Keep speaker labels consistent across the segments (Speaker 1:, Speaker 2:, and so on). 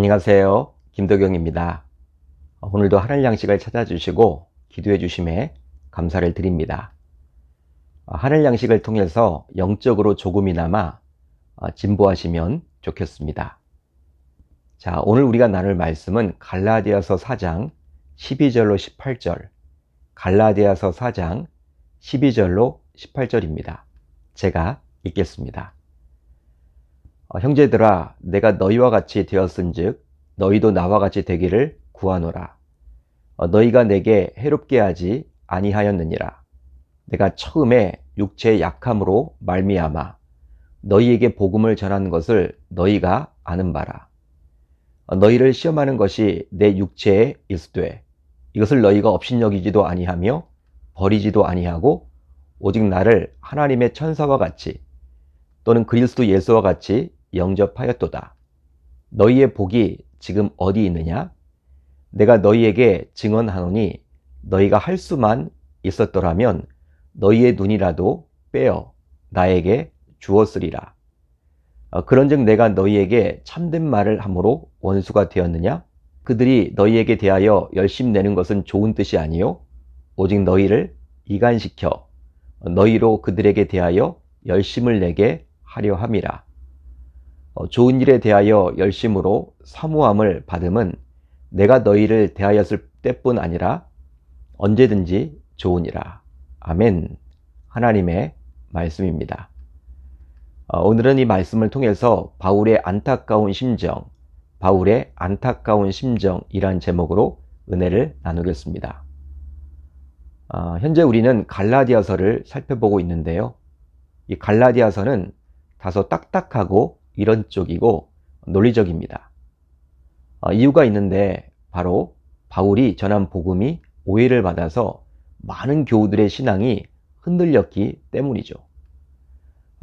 Speaker 1: 안녕하세요. 김도경입니다. 오늘도 하늘 양식을 찾아주시고 기도해 주심에 감사를 드립니다. 하늘 양식을 통해서 영적으로 조금이나마 진보하시면 좋겠습니다. 자, 오늘 우리가 나눌 말씀은 갈라디아서 4장 12절로 18절, 갈라디아서 4장 12절로 18절입니다. 제가 읽겠습니다. 형제들아, 내가 너희와 같이 되었은즉 너희도 나와 같이 되기를 구하노라. 너희가 내게 해롭게 하지 아니하였느니라. 내가 처음에 육체의 약함으로 말미암아 너희에게 복음을 전하는 것을 너희가 아는 바라. 너희를 시험하는 것이 내 육체에 있으되 이것을 너희가 업신여기지도 아니하며 버리지도 아니하고 오직 나를 하나님의 천사와 같이 또는 그리스도 예수와 같이 영접하였도다. 너희의 복이 지금 어디 있느냐? 내가 너희에게 증언하노니 너희가 할 수만 있었더라면 너희의 눈이라도 빼어 나에게 주었으리라. 그런즉 내가 너희에게 참된 말을 함으로 원수가 되었느냐? 그들이 너희에게 대하여 열심 내는 것은 좋은 뜻이 아니요 오직 너희를 이간시켜 너희로 그들에게 대하여 열심을 내게 하려 함이라. 좋은 일에 대하여 열심으로 사모함을 받음은 내가 너희를 대하였을 때뿐 아니라 언제든지 좋으니라. 아멘. 하나님의 말씀입니다. 오늘은 이 말씀을 통해서 바울의 안타까운 심정이란 제목으로 은혜를 나누겠습니다. 현재 우리는 갈라디아서를 살펴보고 있는데요. 이 갈라디아서는 다소 딱딱하고 이론적이고 논리적입니다. 이유가 있는데 바로 바울이 전한 복음이 오해를 받아서 많은 교우들의 신앙이 흔들렸기 때문이죠.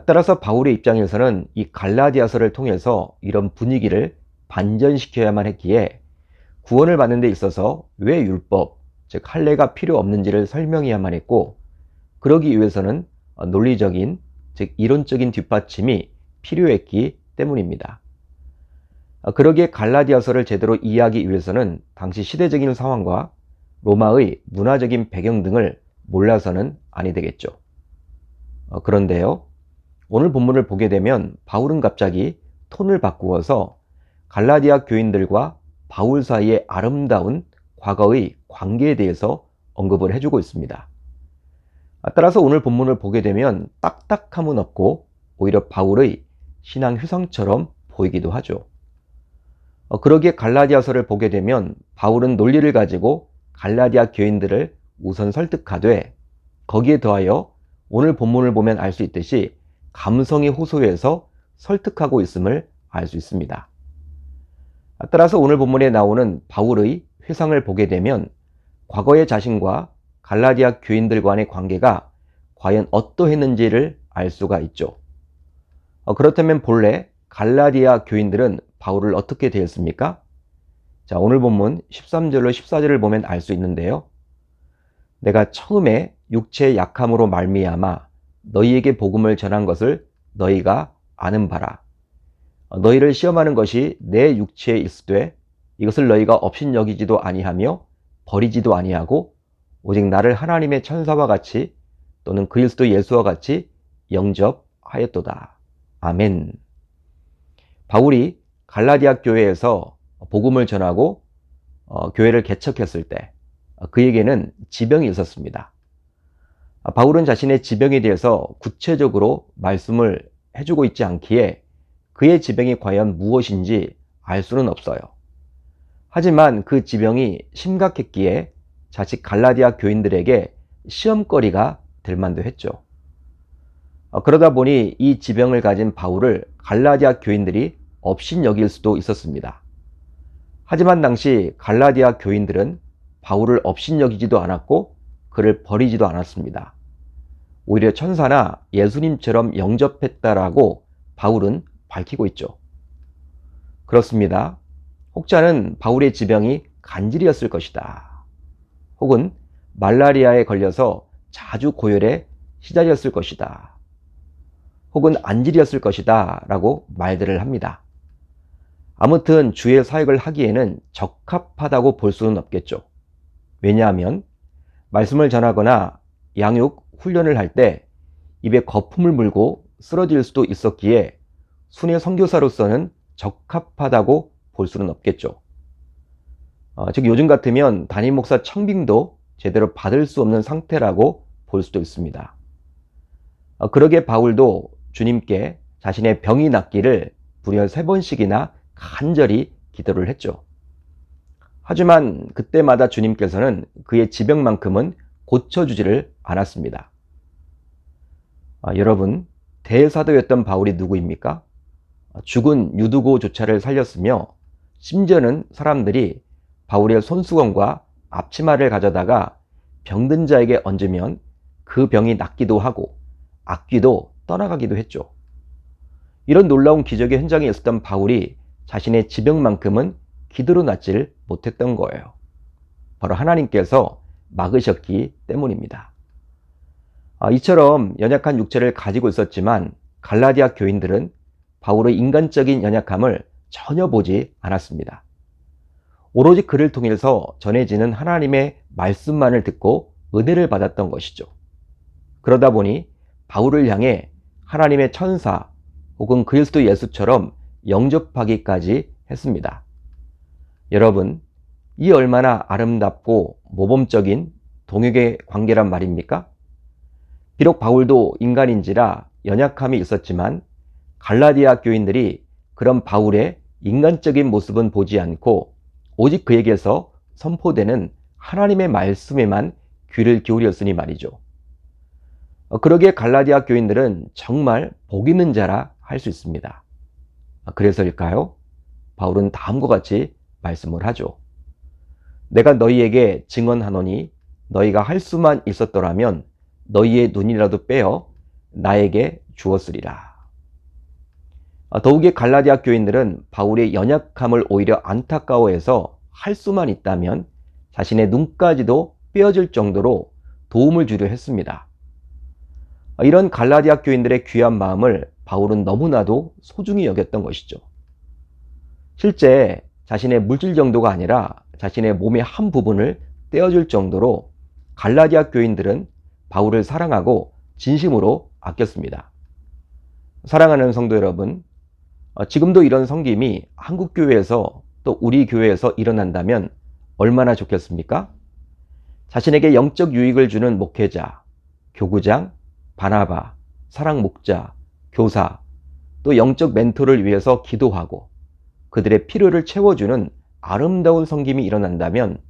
Speaker 1: 따라서 바울의 입장에서는 이 갈라디아서를 통해서 이런 분위기를 반전시켜야만 했기에 구원을 받는 데 있어서 왜 율법, 즉 할례가 필요 없는지를 설명해야만 했고, 그러기 위해서는 논리적인, 즉 이론적인 뒷받침이 필요했기 때문입니다. 그러기에 갈라디아서를 제대로 이해하기 위해서는 당시 시대적인 상황과 로마의 문화적인 배경 등을 몰라서는 아니 되겠죠. 그런데요, 오늘 본문을 보게 되면 바울은 갑자기 톤을 바꾸어서 갈라디아 교인들과 바울 사이의 아름다운 과거의 관계에 대해서 언급을 해주고 있습니다. 따라서 오늘 본문을 보게 되면 딱딱함은 없고 오히려 바울의 신앙 휴상처럼 보이기도 하죠. 그러기에 갈라디아서를 보게 되면 바울은 논리를 가지고 갈라디아 교인들을 우선 설득하되 거기에 더하여 오늘 본문을 보면 알 수 있듯이 감성이 호소해서 설득하고 있음을 알 수 있습니다. 따라서 오늘 본문에 나오는 바울의 회상을 보게 되면 과거의 자신과 갈라디아 교인들 간의 관계가 과연 어떠했는지를 알 수가 있죠. 그렇다면 본래 갈라디아 교인들은 바울을 어떻게 대했습니까? 자, 오늘 본문 13절로 14절을 보면 알 수 있는데요. 내가 처음에 육체의 약함으로 말미암아 너희에게 복음을 전한 것을 너희가 아는 바라. 너희를 시험하는 것이 내 육체에 있으되 이것을 너희가 업신여기지도 아니하며 버리지도 아니하고 오직 나를 하나님의 천사와 같이 또는 그리스도 예수와 같이 영접하였도다. 아멘. 바울이 갈라디아 교회에서 복음을 전하고 교회를 개척했을 때 그에게는 지병이 있었습니다. 바울은 자신의 지병에 대해서 구체적으로 말씀을 해주고 있지 않기에 그의 지병이 과연 무엇인지 알 수는 없어요. 하지만 그 지병이 심각했기에 자칫 갈라디아 교인들에게 시험거리가 될 만도 했죠. 그러다 보니 이 지병을 가진 바울을 갈라디아 교인들이 업신여길 수도 있었습니다. 하지만 당시 갈라디아 교인들은 바울을 업신여기지도 않았고 그를 버리지도 않았습니다. 오히려 천사나 예수님처럼 영접했다라고 바울은 밝히고 있죠. 그렇습니다. 혹자는 바울의 지병이 간질이었을 것이다. 혹은 말라리아에 걸려서 자주 고열에 시달렸을 것이다. 혹은 안질이었을 것이다 라고 말들을 합니다. 아무튼 주의 사역을 하기에는 적합하다고 볼 수는 없겠죠. 왜냐하면 말씀을 전하거나 양육, 훈련을 할 때 입에 거품을 물고 쓰러질 수도 있었기에 순회 선교사로서는 적합하다고 볼 수는 없겠죠. 즉 요즘 같으면 담임 목사 청빙도 제대로 받을 수 없는 상태라고 볼 수도 있습니다. 그러게 바울도 주님께 자신의 병이 낫기를 무려 3번씩이나 간절히 기도를 했죠. 하지만 그때마다 주님께서는 그의 지병만큼은 고쳐주지를 않았습니다. 여러분, 대사도였던 바울이 누구입니까? 죽은 유두고조차를 살렸으며 심지어는 사람들이 바울의 손수건과 앞치마를 가져다가 병든 자에게 얹으면 그 병이 낫기도 하고 악귀도 떠나가기도 했죠. 이런 놀라운 기적의 현장에 있었던 바울이 자신의 지병만큼은 기도로 낫지를 못했던 거예요. 바로 하나님께서 막으셨기 때문입니다. 이처럼 연약한 육체를 가지고 있었지만 갈라디아 교인들은 바울의 인간적인 연약함을 전혀 보지 않았습니다. 오로지 그를 통해서 전해지는 하나님의 말씀만을 듣고 은혜를 받았던 것이죠. 그러다 보니 바울을 향해 하나님의 천사 혹은 그리스도 예수처럼 영접하기까지 했습니다. 여러분, 이 얼마나 아름답고 모범적인 동역의 관계란 말입니까? 비록 바울도 인간인지라 연약함이 있었지만 갈라디아 교인들이 그런 바울의 인간적인 모습은 보지 않고 오직 그에게서 선포되는 하나님의 말씀에만 귀를 기울였으니 말이죠. 그러기에 갈라디아 교인들은 정말 복 있는 자라 할 수 있습니다. 그래서일까요? 바울은 다음과 같이 말씀을 하죠. 내가 너희에게 증언하노니 너희가 할 수만 있었더라면 너희의 눈이라도 빼어 나에게 주었으리라. 더욱이 갈라디아 교인들은 바울의 연약함을 오히려 안타까워해서 할 수만 있다면 자신의 눈까지도 빼어질 정도로 도움을 주려 했습니다. 이런 갈라디아 교인들의 귀한 마음을 바울은 너무나도 소중히 여겼던 것이죠. 실제 자신의 물질 정도가 아니라 자신의 몸의 한 부분을 떼어줄 정도로 갈라디아 교인들은 바울을 사랑하고 진심으로 아꼈습니다. 사랑하는 성도 여러분, 지금도 이런 섬김이 한국교회에서 또 우리 교회에서 일어난다면 얼마나 좋겠습니까? 자신에게 영적 유익을 주는 목회자, 교구장, 바나바, 사랑 목자, 교사, 또 영적 멘토를 위해서 기도하고 그들의 필요를 채워주는 아름다운 섬김이 일어난다면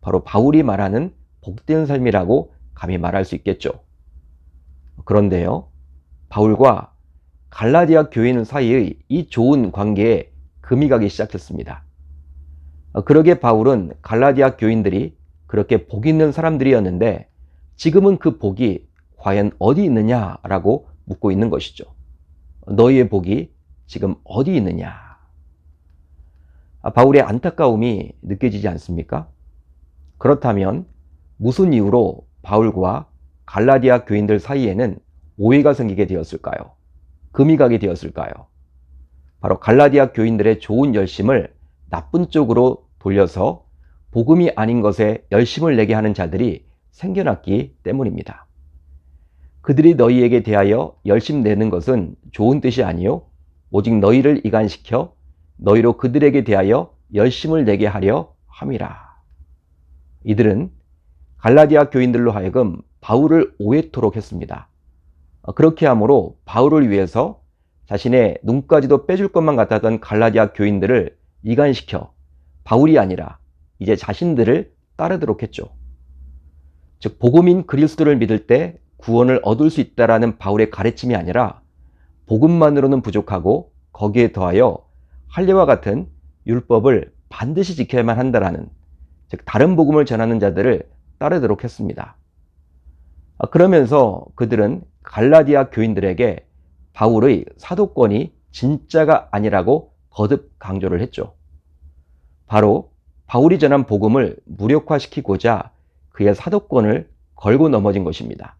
Speaker 1: 바로 바울이 말하는 복된 삶이라고 감히 말할 수 있겠죠. 그런데요, 바울과 갈라디아 교인 사이의 이 좋은 관계에 금이 가기 시작했습니다. 그러기에 바울은 갈라디아 교인들이 그렇게 복 있는 사람들이었는데 지금은 그 복이 과연 어디 있느냐라고 묻고 있는 것이죠. 너희의 복이 지금 어디 있느냐? 바울의 안타까움이 느껴지지 않습니까? 그렇다면 무슨 이유로 바울과 갈라디아 교인들 사이에는 오해가 생기게 되었을까요? 금이 가게 되었을까요? 바로 갈라디아 교인들의 좋은 열심을 나쁜 쪽으로 돌려서 복음이 아닌 것에 열심을 내게 하는 자들이 생겨났기 때문입니다. 그들이 너희에게 대하여 열심 내는 것은 좋은 뜻이 아니요 오직 너희를 이간시켜 너희로 그들에게 대하여 열심을 내게 하려 함이라. 이들은 갈라디아 교인들로 하여금 바울을 오해토록 했습니다. 그렇게 함으로 바울을 위해서 자신의 눈까지도 빼줄 것만 같았던 갈라디아 교인들을 이간시켜 바울이 아니라 이제 자신들을 따르도록 했죠. 즉 복음인 그리스도를 믿을 때 구원을 얻을 수 있다라는 바울의 가르침이 아니라 복음만으로는 부족하고 거기에 더하여 할례와 같은 율법을 반드시 지켜야만 한다라는, 즉 다른 복음을 전하는 자들을 따르도록 했습니다. 그러면서 그들은 갈라디아 교인들에게 바울의 사도권이 진짜가 아니라고 거듭 강조를 했죠. 바로 바울이 전한 복음을 무력화시키고자 그의 사도권을 걸고 넘어진 것입니다.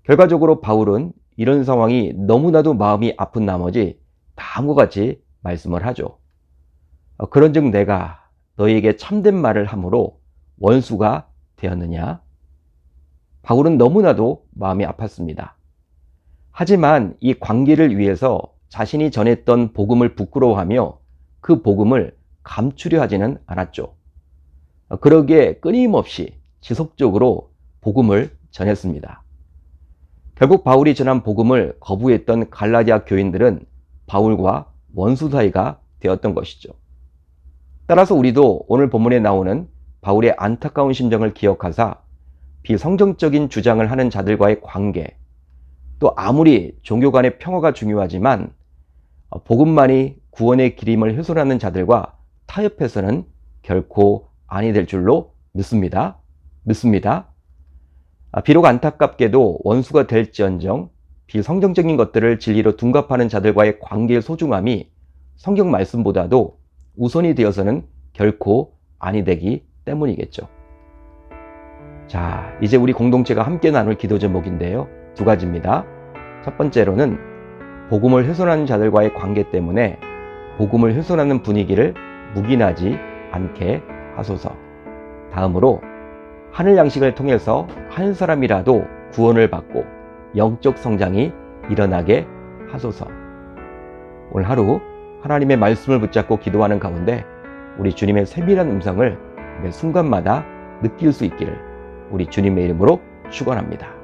Speaker 1: 결과적으로 바울은 이런 상황이 너무나도 마음이 아픈 나머지 다음과 같이 말씀을 하죠. 그런즉 내가 너희에게 참된 말을 함으로 원수가 되었느냐? 바울은 너무나도 마음이 아팠습니다. 하지만 이 관계를 위해서 자신이 전했던 복음을 부끄러워하며 그 복음을 감추려 하지는 않았죠. 그러기에 끊임없이 지속적으로 복음을 전했습니다. 결국 바울이 전한 복음을 거부했던 갈라디아 교인들은 바울과 원수 사이가 되었던 것이죠. 따라서 우리도 오늘 본문에 나오는 바울의 안타까운 심정을 기억하사 비성경적인 주장을 하는 자들과의 관계, 또 아무리 종교 간의 평화가 중요하지만 복음만이 구원의 길임을 훼손하는 자들과 타협해서는 결코 아니 될 줄로 믿습니다. 비록 안타깝게도 원수가 될지언정 비성경적인 것들을 진리로 둔갑하는 자들과의 관계의 소중함이 성경 말씀보다도 우선이 되어서는 결코 아니 되기 때문이겠죠. 자, 이제 우리 공동체가 함께 나눌 기도 제목인데요. 두 가지입니다. 첫 번째로는 복음을 훼손하는 자들과의 관계 때문에 복음을 훼손하는 분위기를 묵인하지 않게 하소서. 다음으로 하늘 양식을 통해서 한 사람이라도 구원을 받고 영적 성장이 일어나게 하소서. 오늘 하루 하나님의 말씀을 붙잡고 기도하는 가운데 우리 주님의 세밀한 음성을 매 순간마다 느낄 수 있기를 우리 주님의 이름으로 축원합니다.